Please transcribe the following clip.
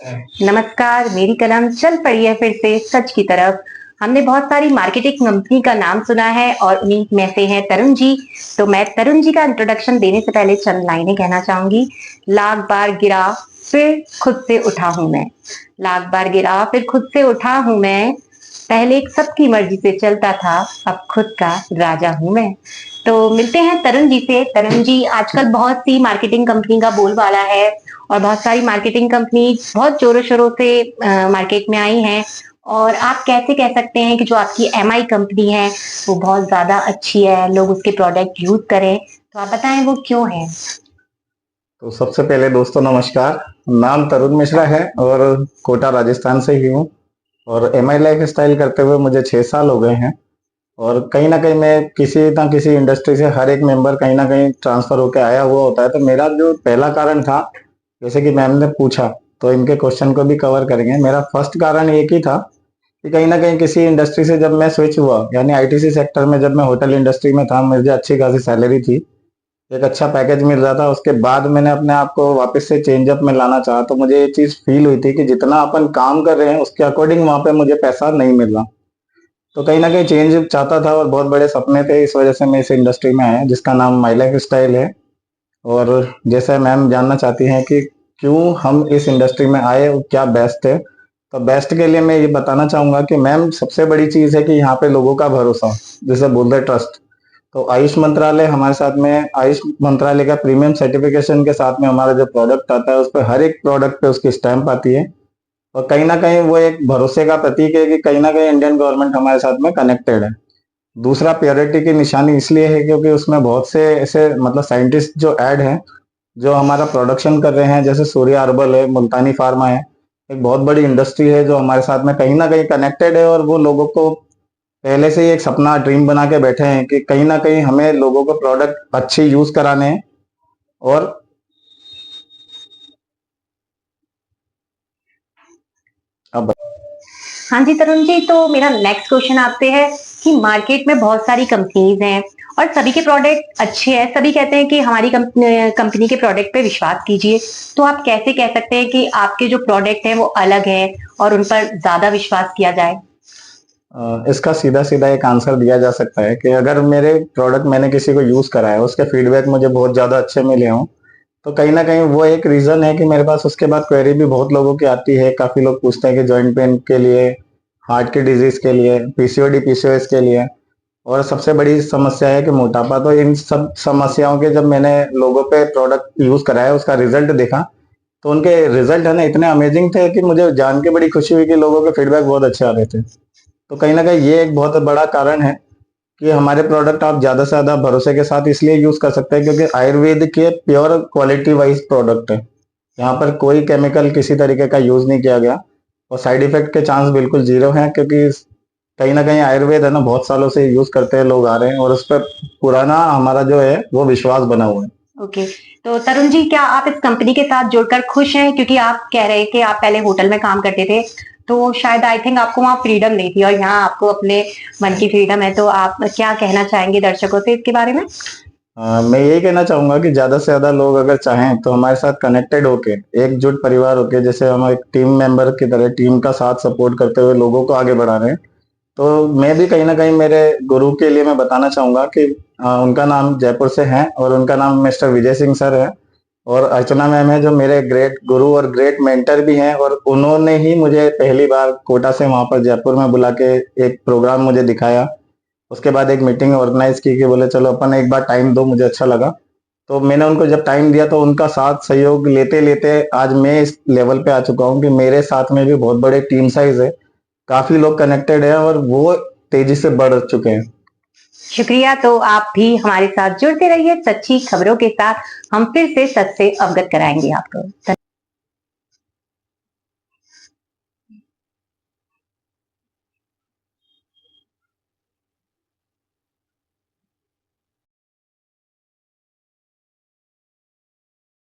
नमस्कार, मेरी कलम चल पड़ी है फिर से सच की तरफ। हमने बहुत सारी मार्केटिंग कंपनी का नाम सुना है और उन्हीं में से हैं तरुण जी। तो मैं तरुण जी का इंट्रोडक्शन देने से पहले चंद लाइनें कहना चाहूंगी। लाख बार गिरा फिर खुद से उठा हूं मैं। लाख बार गिरा फिर खुद से उठा हूं मैं। पहले एक सबकी मर्जी से चलता था, अब खुद का राजा हूं मैं। तो मिलते हैं तरुण जी से। तरुण जी, आजकल बहुत सी मार्केटिंग कंपनी का बोलबाला है और बहुत सारी मार्केटिंग कंपनी बहुत जोरों शोरों से मार्केट में आई हैं। और आप कैसे कह सकते हैं कि जो आपकी एमआई कंपनी है वो बहुत ज्यादा अच्छी है, लोग उसके प्रोडक्ट यूज करें, तो आप बताएं वो क्यों है। तो सबसे पहले दोस्तों नमस्कार। नाम तरुण मिश्रा है और कोटा राजस्थान से ही हूँ। और एम आई लाइफ स्टाइल करते हुए मुझे 6 साल हो गए हैं। और कहीं ना कहीं मैं किसी ना किसी इंडस्ट्री से हर एक मेंबर कहीं ना कहीं ट्रांसफर होकर आया हुआ होता है। तो मेरा जो पहला कारण था, जैसे कि मैम ने पूछा, तो इनके क्वेश्चन को भी कवर करेंगे। मेरा फर्स्ट कारण एक ही था कि कहीं ना कहीं किसी इंडस्ट्री से जब मैं स्विच हुआ, यानी आईटीसी सेक्टर में, जब मैं होटल इंडस्ट्री में था, मुझे अच्छी खासी सैलरी थी, एक अच्छा पैकेज मिल रहा था। उसके बाद मैंने अपने आप को वापस से चेंजअप में लाना चाहा, तो मुझे ये चीज फील हुई थी कि जितना अपन काम कर रहे हैं उसके अकॉर्डिंग वहां पे मुझे पैसा नहीं मिल रहा। तो कहीं ना कहीं चेंज चाहता था और बहुत बड़े सपने थे, इस वजह से मैं इस इंडस्ट्री में आया जिसका नाम माई लाइफ स्टाइल है। और जैसे मैम जानना चाहती हैं कि क्यों हम इस इंडस्ट्री में आए और क्या बेस्ट है, तो बेस्ट के लिए मैं ये बताना चाहूंगा कि मैम सबसे बड़ी चीज है कि यहाँ पे लोगों का भरोसा, जिसे बोलते हैं ट्रस्ट। तो आयुष मंत्रालय हमारे साथ में, आयुष मंत्रालय का प्रीमियम सर्टिफिकेशन के साथ में हमारा जो प्रोडक्ट आता है उस पर हर एक प्रोडक्ट पे उसकी स्टैंप आती है। और कहीं ना कहीं वो एक भरोसे का प्रतीक है कि कहीं ना कहीं इंडियन गवर्नमेंट हमारे साथ में कनेक्टेड है। दूसरा, प्योरिटी की निशानी इसलिए है क्योंकि उसमें बहुत से ऐसे मतलब साइंटिस्ट जो ऐड हैं, जो हमारा प्रोडक्शन कर रहे हैं, जैसे सूर्य अर्बल है, मुल्तानी फार्मा है, एक बहुत बड़ी इंडस्ट्री है जो हमारे साथ में कहीं ना कहीं कनेक्टेड है। और वो लोगों को पहले से ही एक सपना ड्रीम बना के बैठे हैं कि कहीं ना कहीं हमें लोगों को प्रोडक्ट अच्छे यूज कराने हैं। और अब हाँ जी तरुण जी, तो मेरा नेक्स्ट क्वेश्चन आपसे है कि मार्केट में बहुत सारी कंपनीज हैं और सभी के प्रोडक्ट अच्छे हैं। सभी कहते हैं कि हमारी कंपनी के प्रोडक्ट पे विश्वास कीजिए। तो आप कैसे कह सकते हैं कि आपके जो प्रोडक्ट हैं वो अलग है और उन पर ज्यादा विश्वास किया जाए। इसका सीधा सीधा एक आंसर दिया जा सकता है कि अगर मेरे प्रोडक्ट मैंने किसी को यूज करा है, उसके फीडबैक मुझे बहुत ज्यादा अच्छे मिले हों, तो कहीं ना कहीं वो एक रीजन है कि मेरे पास उसके बाद क्वेरी भी बहुत लोगों की आती है। काफी लोग पूछते हैं कि जॉइंट पेन के लिए, हार्ट की डिजीज के लिए, पीसीओडी पीसीओएस के लिए, और सबसे बड़ी समस्या है कि मोटापा। तो इन सब समस्याओं के जब मैंने लोगों पे प्रोडक्ट यूज कराया, उसका रिजल्ट देखा, तो उनके रिजल्ट है ना इतने अमेजिंग थे कि मुझे जान के बड़ी खुशी हुई कि लोगों के फीडबैक बहुत अच्छे आ रहे थे। तो कहीं ना कहीं ये एक बहुत बड़ा कारण है कि हमारे प्रोडक्ट आप ज्यादा से ज्यादा भरोसे के साथ इसलिए यूज कर सकते हैं क्योंकि आयुर्वेद के प्योर क्वालिटी वाइज प्रोडक्ट है। यहाँ पर कोई केमिकल किसी तरीके का यूज नहीं किया गया और साइड इफेक्ट के चांस बिल्कुल जीरो हैं, क्योंकि कहीं ना कहीं आयुर्वेद है ना बहुत सालों से यूज करते हैं लोग आ रहे हैं और उस पर पुराना हमारा जो है वो विश्वास बना हुआ है। ओके। तो तरुण जी, क्या आप इस कंपनी के साथ जुड़कर खुश हैं? क्योंकि आप कह रहे हैं कि आप पहले होटल में काम करते थे, तो शायद आई थिंक आपको वहाँ फ्रीडम नहीं थी और यहाँ आपको अपने मन की फ्रीडम है। तो आप क्या कहना चाहेंगे दर्शकों से इसके बारे में? मैं यही कहना चाहूंगा कि ज्यादा से ज्यादा लोग अगर चाहें तो हमारे साथ कनेक्टेड होके, एकजुट परिवार होके, जैसे हम एक टीम मेंबर की तरह टीम का साथ सपोर्ट करते हुए लोगों को आगे बढ़ा रहे हैं। तो मैं भी कहीं ना कहीं मेरे गुरु के लिए मैं बताना चाहूंगा कि उनका नाम जयपुर से है और उनका नाम मिस्टर विजय सिंह सर है। और अर्चना मैम है जो मेरे ग्रेट गुरु और ग्रेट मेंटर भी हैं, और उन्होंने ही मुझे पहली बार कोटा से वहां पर जयपुर में बुला के एक प्रोग्राम मुझे दिखाया। उसके बाद एक मीटिंग ऑर्गेनाइज की कि बोले चलो अपन एक बार टाइम दो, मुझे अच्छा लगा। तो मैंने उनको जब टाइम दिया तो उनका साथ सहयोग लेते लेते आज मैं इस लेवल पे आ चुका हूँ कि मेरे साथ में भी बहुत बड़े टीम साइज है, काफी लोग कनेक्टेड है और वो तेजी से बढ़ चुके हैं। शुक्रिया। तो आप भी हमारे साथ जुड़ते रहिए सच्ची खबरों के साथ। हम फिर से सच से अवगत कराएंगे आपको।